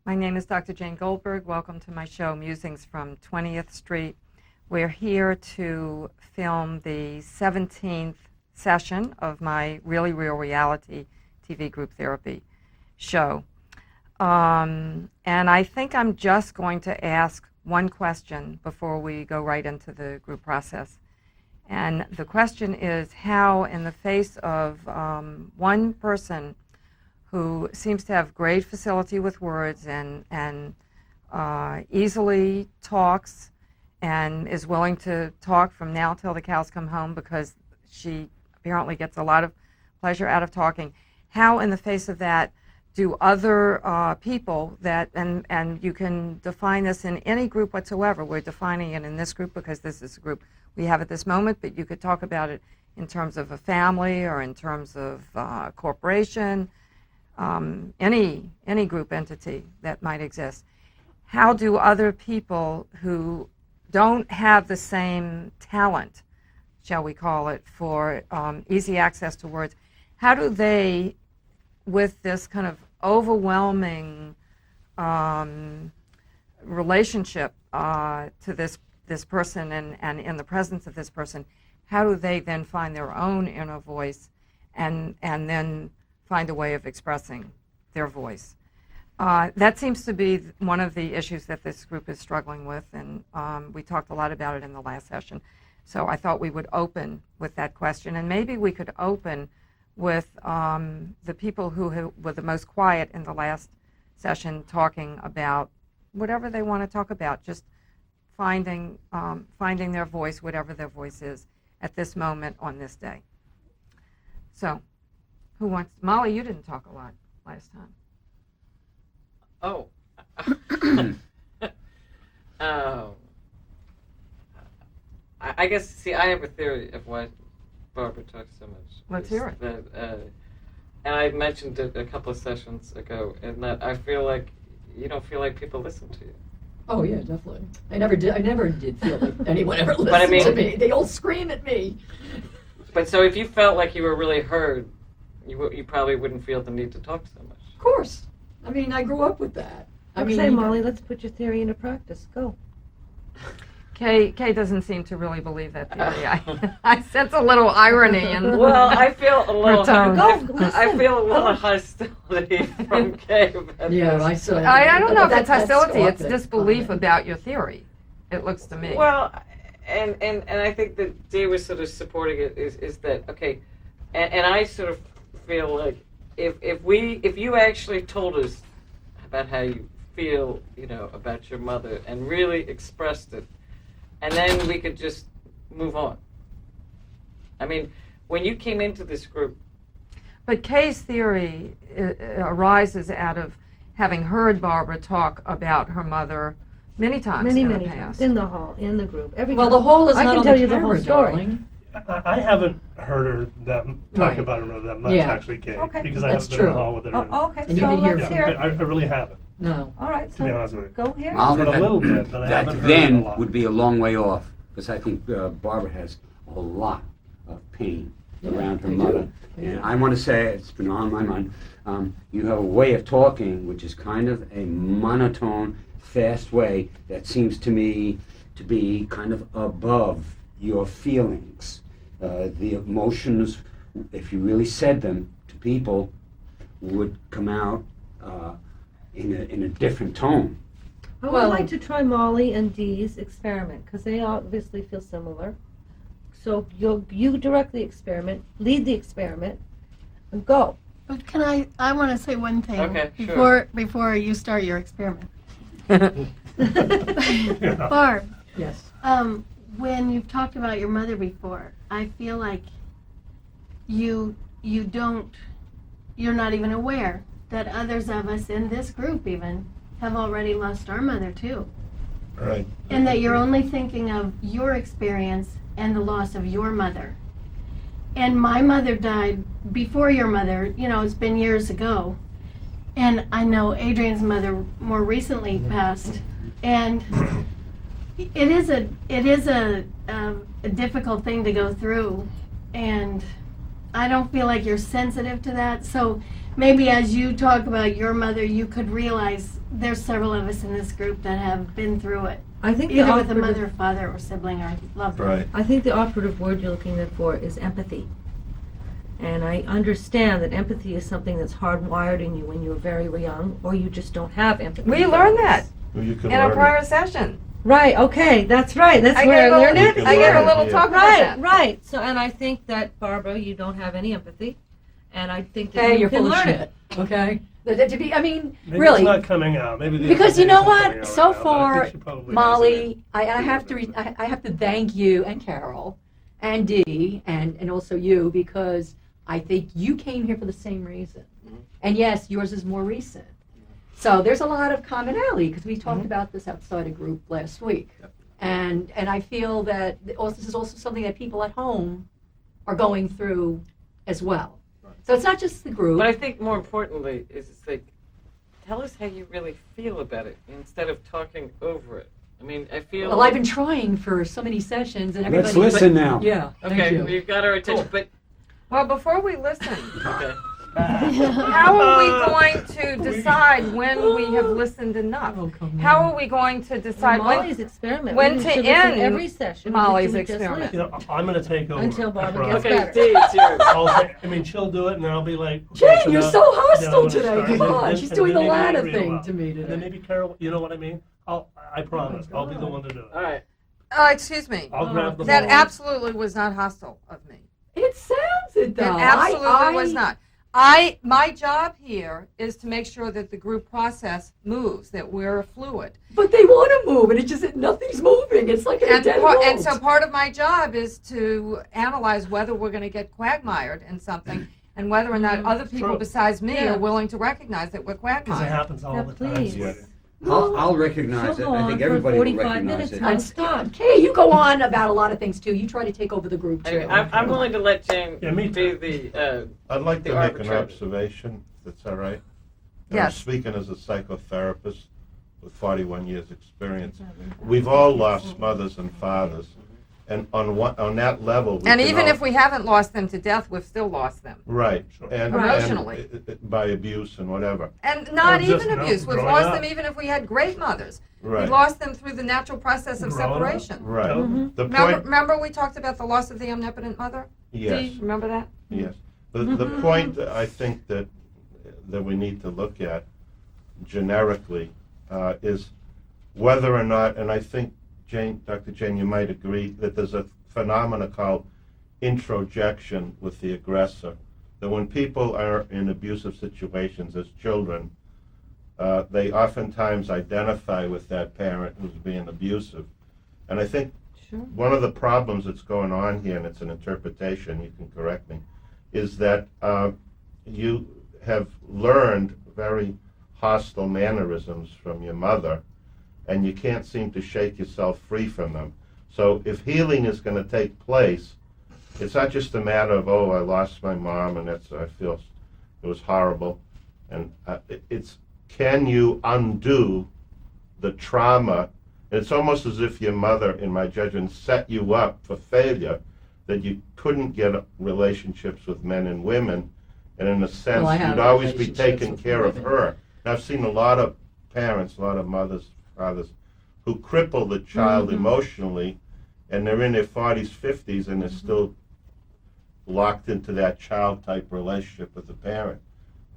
My name is Dr. Jane Goldberg. Welcome to my show, Musings from 20th Street. We're here to film the 17th session of my Really Real Reality TV group therapy show. And I think I'm just going to ask one question before we go right into the group process. And the question is how, in the face of one person who seems to have great facility with words and easily talks and is willing to talk from now till the cows come home because she apparently gets a lot of pleasure out of talking. How, in the face of that, do other people that, and you can define this in any group whatsoever. We're defining it in this group because this is a group we have at this moment, but you could talk about it in terms of a family or in terms of corporation, any group entity that might exist. How do other people who don't have the same talent, shall we call it, for easy access to words, how do they, with this kind of overwhelming relationship to this person and in the presence of this person, how do they then find their own inner voice and then find a way of expressing their voice? That seems to be one of the issues that this group is struggling with, and we talked a lot about it in the last session. So I thought we would open with that question, and maybe we could open with the people who were the most quiet in the last session, talking about whatever they want to talk about, just finding their voice, whatever their voice is at this moment on this day. So, who wants? Molly, you didn't talk a lot last time. Oh. I guess, see, I have a theory of why Barbara talks so much. Let's hear it. That, and I mentioned it a couple of sessions ago, in that I feel like you don't feel like people listen to you. Oh yeah, definitely. I never did feel like anyone ever listened I mean, to me. They all scream at me. But so if you felt like you were really heard, you probably wouldn't feel the need to talk so much. Of course. I mean, I grew up with that. Okay, Molly, let's put your theory into practice. Go. Kay doesn't seem to really believe that theory. I sense a little irony in. Well, I feel a little. I feel a little hostility from Kay. Yeah, I saw. I don't know if it's That's hostility. It's awful. disbelief about your theory. It looks to me. Well, and I think that Dee was sort of supporting it. Is that okay? And I sort of feel like if you actually told us about how you feel, about your mother, and really expressed it, and then we could just move on. I mean, when you came into this group. But Kay's theory arises out of having heard Barbara talk about her mother many times Many in the times. past. In the hall, in the group. Every Well, time. the whole is I not can on tell the you the camera, whole story. darling. I haven't heard her that talk Right. about her mother that much, Yeah. actually, Kate, Okay. because I That's haven't been in the true. hall with her. Oh, okay, And you so can hear let's from hear I it. really haven't, No. All right, to be honest so with you. go here. I'll But a little bit, but I that haven't heard it a then lot. would be a long way off, because I think Barbara has a lot of pain around her I do. mother. I do. And I want to say, it's been on my mind, you have a way of talking which is kind of a monotone, fast way that seems to me to be kind of above your feelings. The emotions, if you really said them to people, would come out in a different tone. I would Well- like to try Molly and Dee's experiment, because they obviously feel similar. So you direct the experiment, lead the experiment, and go. But I want to say one thing Okay, sure. before you start your experiment. Yeah. Barb, Yes. when you've talked about your mother before, I feel like you're not even aware that others of us in this group even have already lost our mother too. Right. And that you're only thinking of your experience and the loss of your mother. And my mother died before your mother, it's been years ago. And I know Adrian's mother more recently passed. And it is a difficult thing to go through. And I don't feel like you're sensitive to that. So maybe as you talk about your mother, you could realize there's several of us in this group that have been through it, I think the either with a operative, mother, father, or sibling or loved one. Right. I think the operative word you're looking for is empathy. And I understand that empathy is something that's hardwired in you when you're very young, or you just don't have empathy. We learned that Well, you can in a learn it. prior session. Right, okay, that's right. That's I where gave I a learned little- it. You I can gave a learn it, little yeah. talk about Right, that. right. So, and I think that, Barbara, you don't have any empathy. And I think that Hey, you you're can full of learn shit. it. Okay. That to be, I mean, Maybe really. it's not coming out. Maybe the Because you information's know coming what? out So right now, but I far, think she probably has it. Molly, I have to I have to thank you and Carol and Dee and also you, because I think you came here for the same reason. And yes, yours is more recent. So there's a lot of commonality, because we talked about this outside a group last week. And I feel that this is also something that people at home are going through as well. So it's not just the group. But I think more importantly is it's like, tell us how you really feel about it instead of talking over it. I mean, I feel. Well, I've been trying for so many sessions, and everybody. Let's listen now. Yeah. Thank Okay, you. we've got our attention, but Well, before we listen, okay. how are we going to decide when we have listened enough? Oh, come How on. are we going to Well, decide when? Molly's experiment. when we to should listen end every session. We Molly's should just experiment? You listen. know, I'm going to take over. Until I Barbara promise. gets Okay, better. Dee, it's yours. I mean, she'll do it, and then I'll be like, Jane, okay, you're now- so then I'm hostile gonna today. start, Come and on, then- she's and doing the then maybe ladder Adrian thing will. to me And then today. maybe Carol, you know what I mean? I promise, I'll be the one to do it. All right. Excuse me. I'll grab the That ball. absolutely was not hostile of me. It sounds it though. It absolutely was not. My job here is to make sure that the group process moves, that we're fluid. But they want to move, and it's just nothing's moving. It's like a And, dead and road. so part of my job is to analyze whether we're going to get quagmired in something and whether or not other people True. besides me Yeah. are willing to recognize that we're Because it quagmired. happens all Now, the time. please. sweetie. I'll recognize She'll it. go I on think for everybody will 45 recognize minutes it. now. Stop. Kay, you go on about a lot of things too. You try to take over the group too. Anyway, I'm willing to let Jane Yeah, me be too. the. I'd like The to make an arbitrator. observation, if that's all right. I'm Yes. speaking as a psychotherapist with 41 years' experience. We've all lost mothers and fathers, and on that level. we And can even all- if we haven't lost them to death, we've still lost them. Right, Sure. and Emotionally. by abuse and whatever. And not Or just, even you know, abuse. We've growing lost up. them even if we had great mothers. Right, We've lost them through the natural process of Growing up. separation. right. Totally. The Remember, point, remember we talked about the loss of the omnipotent mother? yes. Dee, remember that? Yes. The point that I think that we need to look at generically is whether or not, and I think Dr. Jane, you might agree that there's a phenomena called introjection with the aggressor. That when people are in abusive situations as children, they oftentimes identify with that parent who's being abusive. And I think one of the problems that's going on here, and it's an interpretation, you can correct me, is that you have learned very hostile mannerisms from your mother, and you can't seem to shake yourself free from them. So if healing is going to take place, it's not just a matter of, oh, I lost my mom, and I feel it was horrible. And it's, can you undo the trauma? It's almost as if your mother, in my judgment, set you up for failure, that you couldn't get relationships with men and women, and in a sense, Well, I have you'd always be relationships taking with care of women. her. And I've seen a lot of parents, a lot of mothers, fathers, who cripple the child emotionally, and they're in their 40s, 50s, and they're still locked into that child-type relationship with the parent.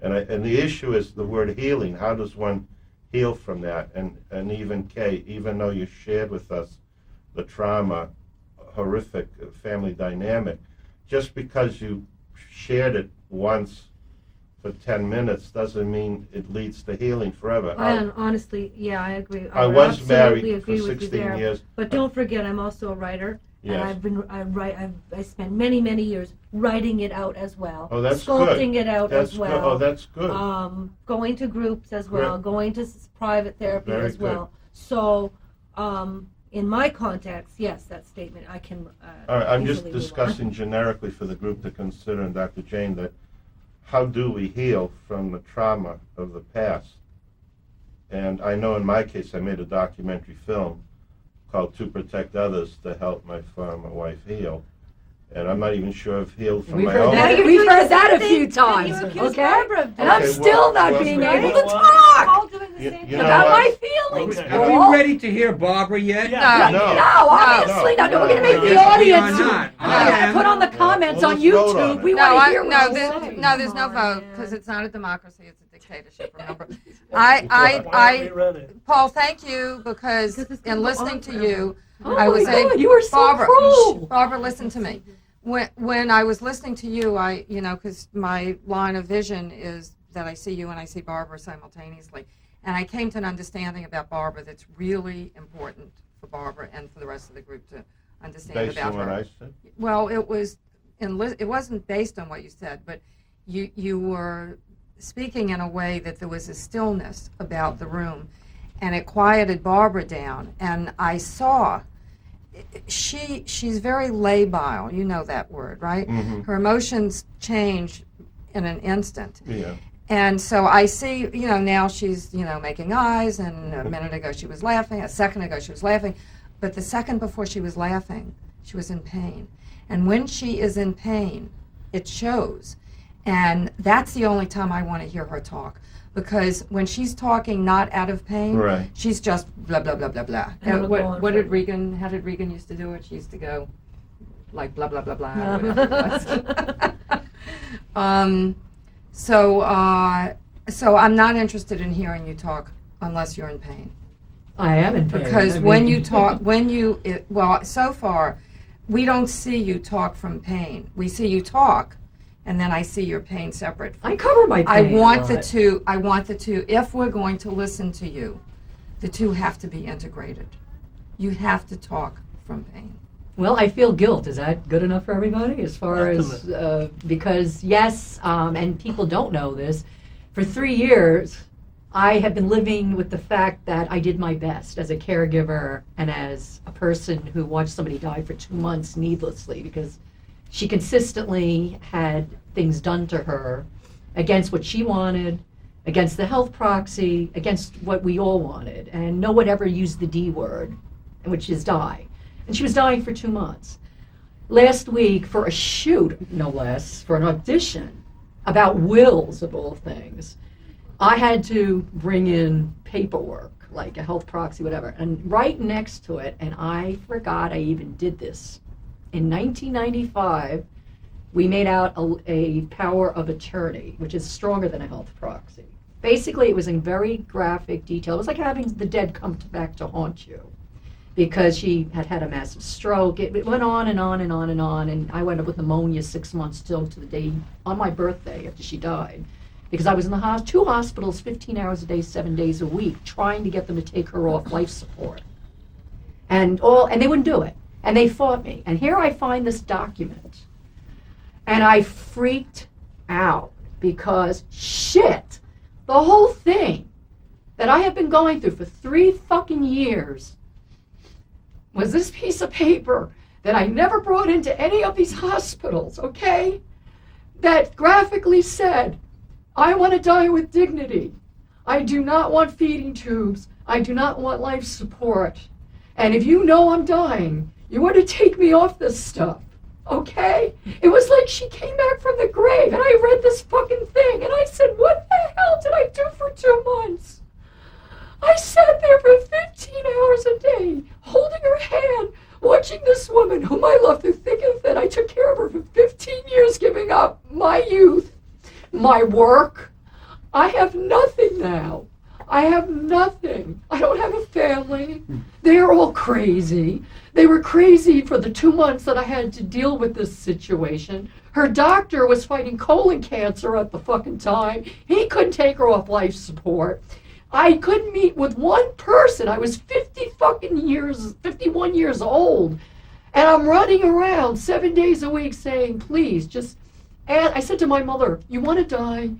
And the issue is the word healing. How does one heal from that? And even Kay, even though you shared with us the trauma, horrific family dynamic, just because you shared it once for 10 minutes doesn't mean it leads to healing forever. And honestly, yeah, I agree. I would was absolutely married for agree with you 16 there. years. But don't forget, I'm also a writer, and Yes. I spent many years writing it out as well. Oh, that's good. Sculpting it out That's as good. well. Oh, that's good. Going to groups as well, Great. going to private therapy Very as well. So, in my context, yes, that statement I can. All right, I'm just easily move on. discussing generically for the group to consider, and Dr. Jane, that how do we heal from the trauma of the past? And I know in my case, I made a documentary film called To Protect Others to help my former wife heal. and I'm not even sure I've healed from We've my heard own. that. you We've accused heard that a the few same thing that times. you accused Okay, Barbara of and I'm Okay, still not well, being you able know to what? talk all doing the You- same you thing. know about what? my feelings. Okay. Are Paul. we ready to hear Barbara yet? Yeah. No. No, obviously not. No, we're going to make the Yes, we are audience. not. We're going to I am. put on the comments Well, on let's vote on YouTube. it. We No, want to I, hear no, what there- you're saying. no, there's no Come on, vote because man. it's not a democracy; it's a dictatorship. Remember, Why aren't I, we ready? Paul, thank you because Because it's in gonna go listening on to forever. you, Oh I was my able. God, you are so Barbara, cruel. Barbara, listen to me. When I was listening to you, because my line of vision is that I see you and I see Barbara simultaneously, and I came to an understanding about Barbara that's really important for Barbara and for the rest of the group to understand Based about on what her. I said? Well, it was it wasn't based on what you said, but you were speaking in a way that there was a stillness about the room, and it quieted Barbara down. And I saw she's very labile. You know that word, right? Mhm. Her emotions change in an instant. Yeah. And so I see, now she's, making eyes, and a minute ago she was laughing, a second ago she was laughing, but the second before she was laughing, she was in pain. And when she is in pain, it shows. And that's the only time I want to hear her talk. Because when she's talking not out of pain, Right. she's just blah, blah, blah, blah, blah. And it'll go on What did forever. how did Regan used to do it? She used to go like blah, blah, blah, blah, whatever it was. So I'm not interested in hearing you talk unless you're in pain. I am in pain. Because I when mean- you talk, so far, we don't see you talk from pain. We see you talk, and then I see your pain separate. I cover my pain. I want a the lot. two. I want the two. If we're going to listen to you, the two have to be integrated. You have to talk from pain. Well, I feel guilt. Is that good enough for everybody? As far as Ultimate. because yes, and people don't know this. For 3 years, I have been living with the fact that I did my best as a caregiver and as a person who watched somebody die for 2 months needlessly because she consistently had things done to her against what she wanted, against the health proxy, against what we all wanted. And no one ever used the D word, which is die. And she was dying for 2 months. Last week, for a shoot, no less, for an audition about wills of all things, I had to bring in paperwork, like a health proxy, whatever. And right next to it, and I forgot I even did this, in 1995, we made out a power of attorney, which is stronger than a health proxy. Basically, it was in very graphic detail. It was like having the dead come back to haunt you because she had had a massive stroke. It went on and on and on and on, and I went up with pneumonia 6 months till to the day on my birthday after she died. Because I was in the 2 hospitals, 15 hours a day, 7 days a week, trying to get them to take her off life support. And they wouldn't do it. And they fought me. And here I find this document. And I freaked out because shit, the whole thing that I have been going through for 3 fucking years was this piece of paper that I never brought into any of these hospitals, okay? That graphically said, I want to die with dignity. I do not want feeding tubes. I do not want life support. And if you know I'm dying, you want to take me off this stuff, okay? It was like she came back from the grave, and I read this fucking thing, and I said, what the hell did I do for 2 months? I sat there for 15 hours a day, holding her hand, watching this woman whom I loved through thick and thin. I took care of her for 15 years, giving up my youth, my work. I have nothing now. I have nothing. I don't have a family. They're all crazy. They were crazy for the 2 months that I had to deal with this situation. Her doctor was fighting colon cancer at the fucking time. He couldn't take her off life support. I couldn't meet with one person. I was 51 years old. And I'm running around 7 days a week saying, please, just, and I said to my mother, you want to die?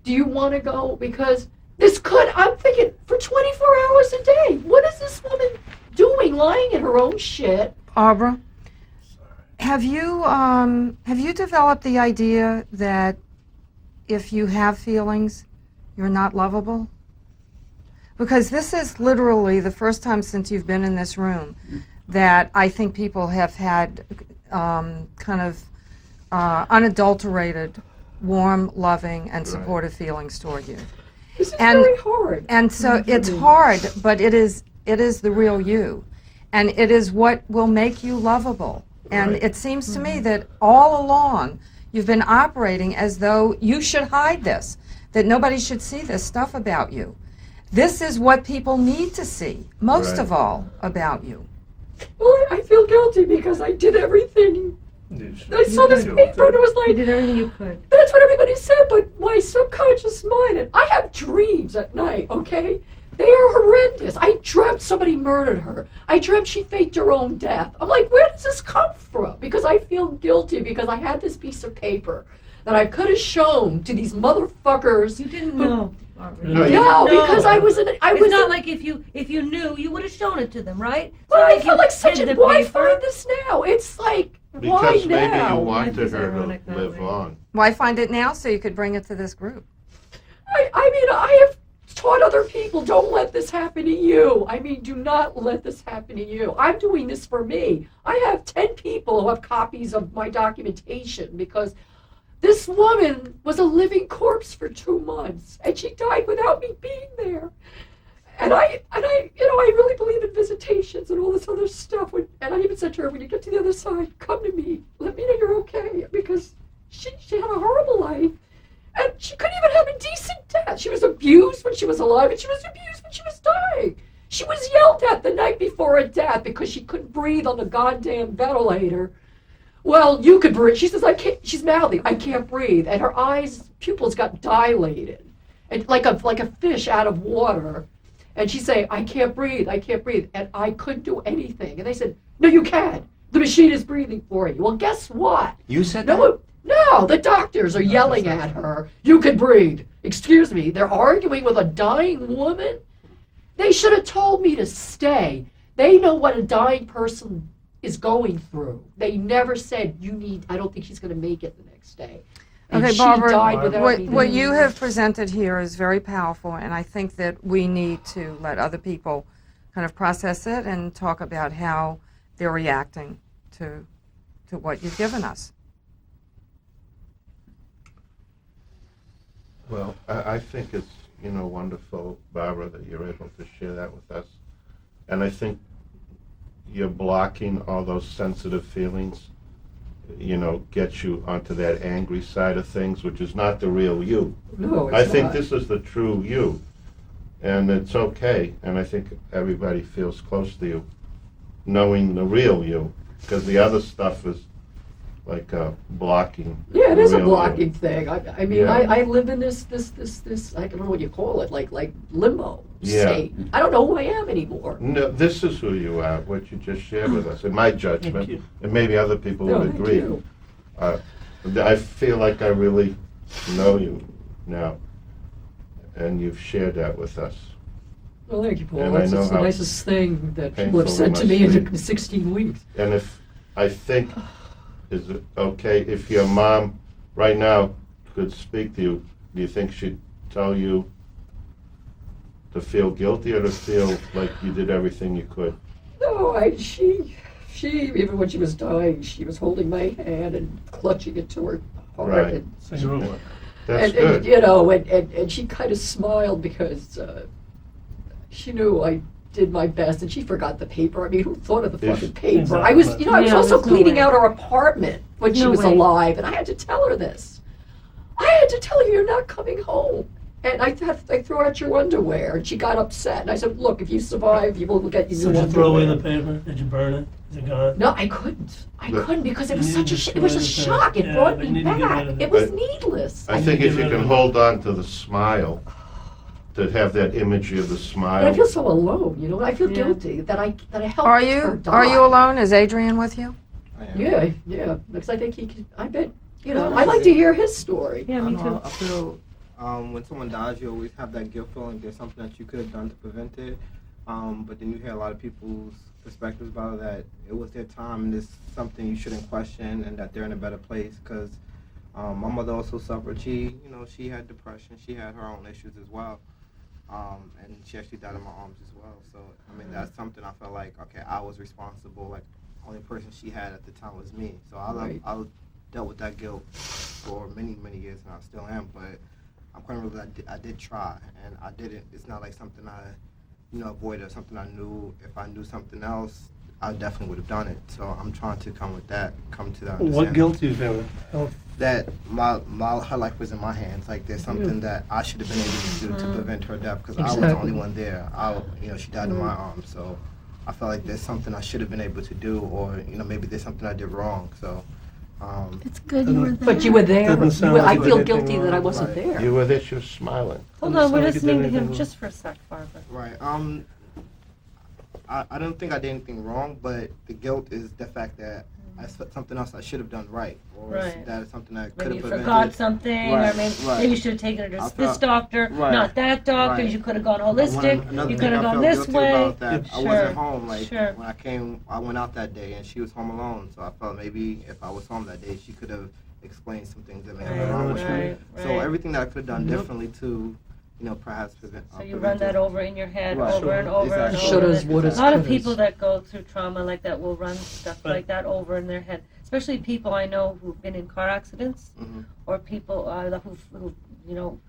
Do you want to go? Because I'm thinking, for 24 hours a day, what is this woman doing, lying in her own shit? Barbara, have you developed the idea that if you have feelings, you're not lovable? Because this is literally the first time since you've been in this room that I think people have had kind of unadulterated, warm, loving, and supportive feelings toward you. This is And- very hard. And so it's hard, but it is the real you, and it is what will make you lovable. And Right. it seems to me that all along you've been operating as though you should hide this, that nobody should see this stuff about you. This is what people need to see, most Right. of all, about you. Well, I feel guilty because I did everything. I saw this paper and it was You like, did everything you could. that's what everybody said, but my subconscious mind, and I have dreams at night, okay? They are horrendous. I dreamt somebody murdered her. I dreamt she faked her own death. I'm like, where does this come from? Because I feel guilty because I had this piece of paper that I could have shown to these motherfuckers. You didn't know. Barbara. No, you No, didn't know. because I was in. I It's was not in, like if you knew, you would have shown it to them, right? It's But not I you feel like such hid a. the Why paper. find this now? It's like why Because maybe now? you wanted Life is her to ironic that live way. on. Why find it now so you could bring it to this group? I mean, I have taught other people, don't let this happen to you. I mean, do not let this happen to you. I'm doing this for me. I have 10 people who have copies of my documentation because this woman was a living corpse for 2 months and she died without me being there. And I really believe in visitations and all this other stuff. And I even said to her, when you get to the other side, come to me. Let me know you're okay. Because she had a horrible life. And she couldn't even have a decent death. She was abused when she was alive, and she was abused when she was dying. She was yelled at the night before her death because she couldn't breathe on the goddamn ventilator. Well, you could breathe. She says, I can't. She's mouthing, I can't breathe. And her eyes, pupils got dilated, and like a fish out of water. And she's saying, I can't breathe, I can't breathe. And I couldn't do anything. And they said, no, you can. The machine is breathing for you. Well, guess what? You said that? No, the doctors are yelling at her. You can breathe. Excuse me, they're arguing with a dying woman? They should have told me to stay. They know what a dying person is going through. They never said, I don't think she's going to make it the next day. And Okay, she Barbara, died without me what there. you have presented here is very powerful, and I think that we need to let other people kind of process it and talk about how they're reacting to what you've given us. Well, I think it's, wonderful, Barbara, that you're able to share that with us. And I think you're blocking all those sensitive feelings, get you onto that angry side of things, which is not the real you. No, it's I think not. this is the true you. And it's okay. And I think everybody feels close to you, knowing the real you. Because the other stuff is like blocking. Yeah, it the is a real blocking you. thing. I mean, Yeah. I live in this, I don't know what you call it, like limbo Yeah. state. I don't know who I am anymore. No, this is who you are, what you just shared with us, in my judgment, Thank you. and maybe other people No, would thank agree. you. I feel like I really know you now, and you've shared that with us. Well, thank you, Paul. And I That's know just the how nicest thing that people painful have it said to must me in be. 16 weeks. And I think, is it okay if your mom right now could speak to you, do you think she'd tell you to feel guilty or to feel like you did everything you could? No, she, even when she was dying, she was holding my hand and clutching it to her heart. Right. And, So you're aware. That's and, good. and she kind of smiled because she knew I did my best, and she forgot the paper. I mean, who thought of the If- fucking paper? Exactly. I was, I was Yeah, also there's no cleaning way. out her apartment when she No was way. alive, and I had to tell her this. I had to tell her you're not coming home. And I threw out your underwear, and she got upset. And I said, look, if you survive, you will get your Did new you throw away the underwear. paper? Did you burn it? Is it gone? No, I couldn't. I But- couldn't because it was You such need a to it was a destroy the shock. It thing. brought Yeah, me but you need to get back. rid of It it. was But needless. I think get if you rid can of it. hold on to the smile, to have that imagery of the But I smile. feel so alone, you know. I feel Yeah. guilty that I helped Are her you die. are you alone? Is Adrian with you? I am. Yeah. Because I think he could. I bet. You know, I'd like to hear his story. Yeah, me I too. know, I feel when someone dies, you always have that guilt feeling. There's something that you could have done to prevent it. But then you hear a lot of people's perspectives about it, that it was their time and it's something you shouldn't question, and that they're in a better place. Because my mother also suffered. She had depression. She had her own issues as well. And she actually died in my arms as well. So, I mean, that's something I felt like, okay, I was responsible. Like, only person she had at the time was me. So I dealt with that guilt for many, many years, and I still am. But I'm quite remember that I did try, and I didn't. It's not like something I, avoided or something I knew. If I knew something else, I definitely would have done it. So I'm trying to come to that understanding. What guilt do you feel? That her life was in my hands. Like there's something that I should have been able to do to prevent her death because I was the only one there. She died in my arms. So I felt like there's something I should have been able to do, or maybe there's something I did wrong. So. It's good you were there. But you were there. Doesn't sound like I you feel did anything guilty that I wrong. wasn't there. You were there, she was smiling. Hold Doesn't on, we're sound like you did listening to anything him wrong. just for a sec, Barbara. Right. I don't think I did anything wrong, but the guilt is the fact that I something else I should have done right, or Right. that is something I could Maybe have you prevented. forgot something, Right, or maybe right. you should have taken her to I this felt- doctor, right, not that doctor. right. You could have gone holistic. Another You thing could have I gone felt this guilty way. about that I Sure, wasn't home. Like sure. when I went out that day, and she was home alone. So I felt maybe if I was home that day, she could have explained some things that may have been Right, wrong with me. right, So right. everything that I could have done differently to, perhaps prevent. So you run that over in your head Right. over and over and Exactly. over. Shouldas, wouldas, A lot of couldas. people that go through trauma like that will run stuff But- like that over in their head. Especially people I know who've been in car accidents, Mhm. or people who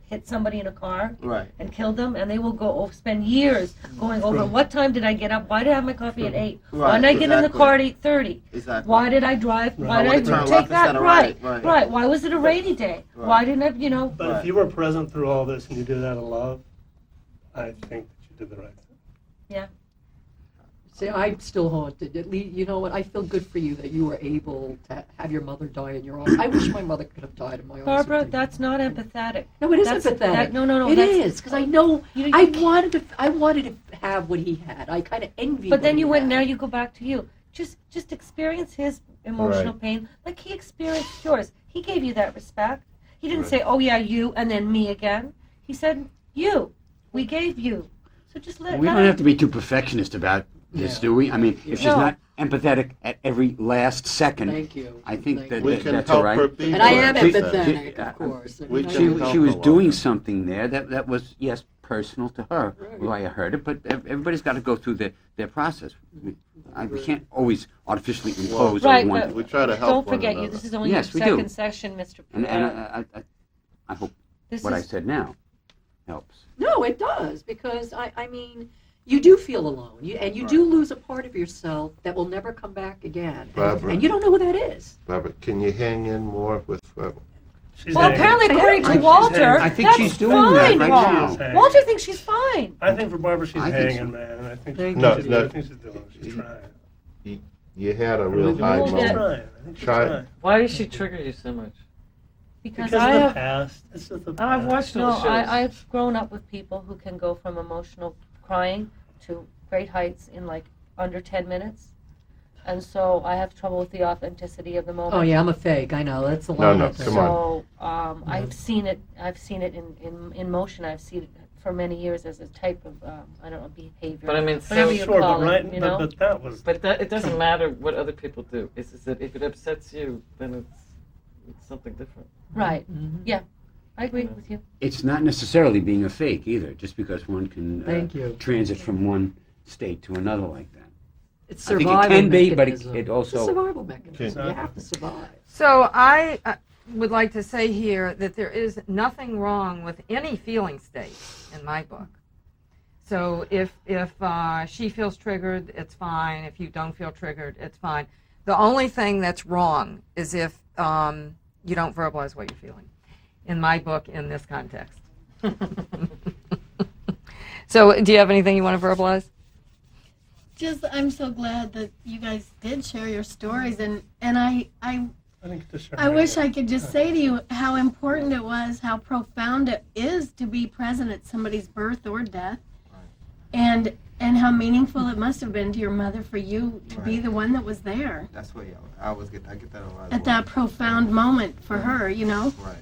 hit somebody in a car Right. and killed them, and they will spend years going over Right. what time did I get up? Why did I have my coffee at 8? Why Right, did I get in the exactly. ar at 8:30? Exactly. Why did I drive? Right. Why I did would've I turned take left that? instead of Right, right. Why was it a rainy day? Right. Why didn't I? But Right. if you were present through all this and you did it out of love, I think that you did the right thing. See, I'm still haunted. At least, you know what? I feel good for you that you were able to have your mother die in your arms. I wish my mother could have died in my arms. Barbara, that's not empathetic. No, it is that's- empathetic. no, It that's- is because I know You- I wanted to have what he had. I kind of envied. But then what you he went. had. Now you go back to you. Just experience his emotional Right. pain like he experienced yours. He gave you that respect. He didn't Right. say, "Oh yeah, you," and then me again. He said, "You. We gave you." So just let. We let don't him- have to be too perfectionist about this, Yeah. do we? I mean, if she's No. not empathetic at every last second, Thank you. I think Thank that, you. We that can that's help all right. her be And I am more empathetic, She- of course. I we mean, I can know. help She was her doing walk. something there that was, yes, personal to her, Right. who I heard it, but everybody's got to go through their process. We can't always artificially impose Right, on one. but We try to help Don't one forget, another. this is only Yes, we your do. second session, Mr. And Perez. I hope This what I is said now helps. No, it does because I mean, you do feel alone, and you do lose a part of yourself that will never come back again, Barbara. and you don't know who that is. Barbara, can you hang in more with She's well, hanging. apparently, according to She's Walter, hanging. I think that's she's doing fine, that right Walter. now. She's hanging. Walter thinks she's fine. I think for Barbara, she's I think hanging, so. man. And I think Thank No, she's, no. I think she's doing it. She's trying. you had a I real really do high think she's Yeah. moment? trying. I think she's Try- trying. Why does she trigger you so much? Because Because I of the have past. It's just the Oh, I've past. watched no, all the shows. I've grown up with people who can go from emotional crying to great heights in like under 10 minutes. And so I have trouble with the authenticity of the moment. Oh yeah, I'm a fake. I know that's the No, line. no, right there. come on. So I've seen it. I've seen it in motion. I've seen it for many years as a type of I don't know, behavior. But I mean, whatever so you Sure, call but right, it, you know. but that was. But it doesn't matter what other people do. It's just that if it upsets you, then it's something different. Right. Mhm. I agree with you. It's not necessarily being a fake either, just because one can Thank you. transit from one state to another like that. It's I think survival it can be, but mechanism. it It's a also. survival mechanism. Okay. You have to survive. So I would like to say here that there is nothing wrong with any feeling state in my book. So if she feels triggered, it's fine. If you don't feel triggered, it's fine. The only thing that's wrong is if you don't verbalize what you're feeling. In my book, in this context. So do you have anything you want to verbalize? Just, I'm so glad that you guys did share your stories, and I I think it's just I wish I could just say to you how important it was, how profound it is to be present at somebody's birth or death, and how meaningful it must have been to your mother for you to be Right. the one that was there That's what I get that a lot. as at well. that profound moment for her, you know. Right.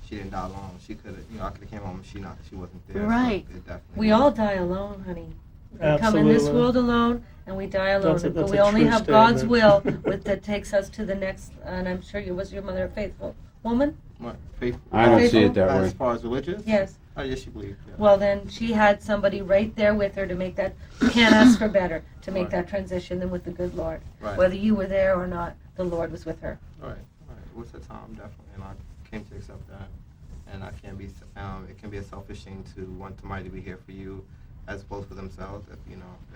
She didn't die alone. She could have, I could have came home and she wasn't there. so Right. it definitely- We all die alone, honey. We come in this Absolutely. world alone, and we die alone. That's a- but that's we a only true have God's statement. will that takes us to the next. And I'm sure was your mother a faithful woman? What, faith, I don't see Faithful? it that way. as far as religious? Yes. Oh, yes, she believed. Yeah. Well, then she had somebody right there with her to make that. You can't ask for better to make that transition than with the good Lord. Right. Whether you were there or not, the Lord was with her. All right. It was a time, definitely, and I came to accept that. And I can't be. It can be a selfish thing to want somebody to be here for you, as opposed for themselves.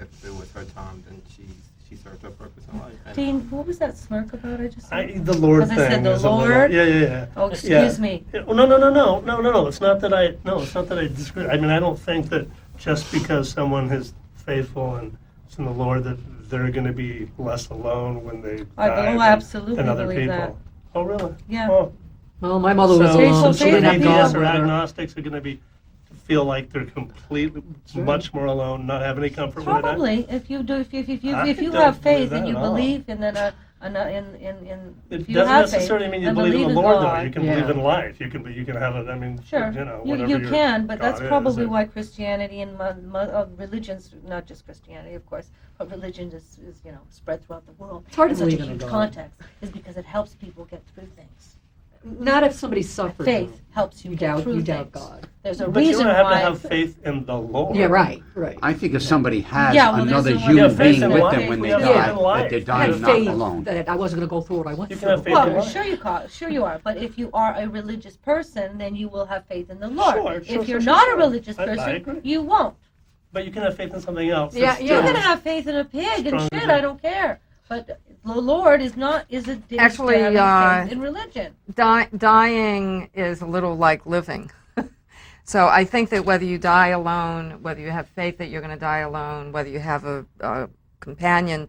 If it was her time, then she served her purpose in life. And Dean, what was that smirk about? I just. The Lord Because thing. I said the is a little- Lord? Yeah. Oh, excuse Yeah. me. Yeah, well, no. It's not that I disagree. I mean, I don't think that just because someone is faithful and is in the Lord that they're going to be less alone when they I die will than- absolutely than other believe people. that. Oh, really? Yeah. Oh. Well, my mother was So, alone. so She didn't have faithful. God atheists or with her. agnostics are going to be feel like they're completely much more alone, not have any comfort with it. Probably, if you do, if you I have don't faith believe and that you at all. believe, and then It if you doesn't have necessarily faith mean you and believe in the in Lord, though. God, You can Yeah. believe in life. You can have it. I mean, Sure, whatever you your can, but that's God is, probably or- why Christianity and religions, not just Christianity, of course, but religion is spread throughout the world. It's hard to in such a believe in a huge God. context, is because it helps people get through things. Not if somebody suffers. Faith helps you You get doubt. through You doubt things. God. There's a But you reason don't have why. to have faith in the Lord. Yeah, right. I think if somebody has Yeah, well, another there's a- human Yeah, faith being in with life, them when they yeah, die, faith in life. that they're I dying had not faith alone. that I wasn't going to go through what I went You through. can have faith in Well, life. sure you are. But if you are a religious person, then you will have faith in the Lord. Sure, if you're sure, not sure. a religious I person, agree. you won't. But you can have faith in something else. Yeah, that's yeah. You just- can have faith in a pig and Strong shit. as I it- don't care. But the Lord is Actually, having faith in religion. Dying is a little like living. So I think that whether you die alone, whether you have faith that you're going to die alone, whether you have a companion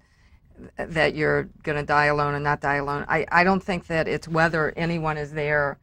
that you're going to die alone and not die alone, I don't think that it's whether anyone is there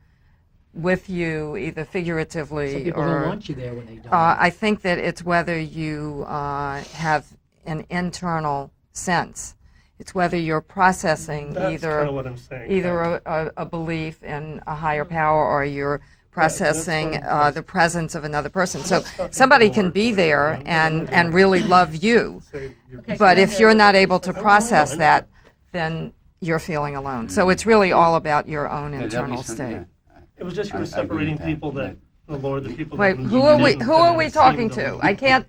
with you, either figuratively Some people or. don't want you there when they die. I think that it's whether you have an internal sense. It's whether you're processing That's either kind of what I'm saying. either a belief in a higher power or you're processing what- the presence of another person. So That's not somebody the can Lord, be but, there yeah. and really love you, Say you're- Okay. but if you're not able to I know, process I know. that, then you're feeling alone. So it's really all about your own Yeah, that'd be internal something, state. yeah. It was just you I were agree with separating that, people that that- the Lord, the people Wait, that who are we? didn't- Who are we didn't talking seem to? I can't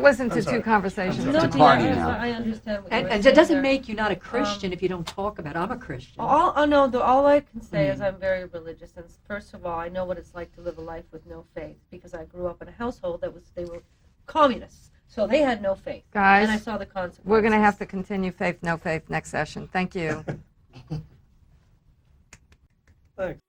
listen I'm to sorry. two conversations. I'm No, sorry. It's a dear, party now. I understand what And you're it saying doesn't there. make you not a Christian if you don't talk about, I'm a Christian. All I can say is I'm very religious, and first of all, I know what it's like to live a life with no faith because I grew up in a household they were communists, so they had no faith, Guys, and I saw the consequences. we're going to have to continue faith, no faith next session. Thank you. Thanks.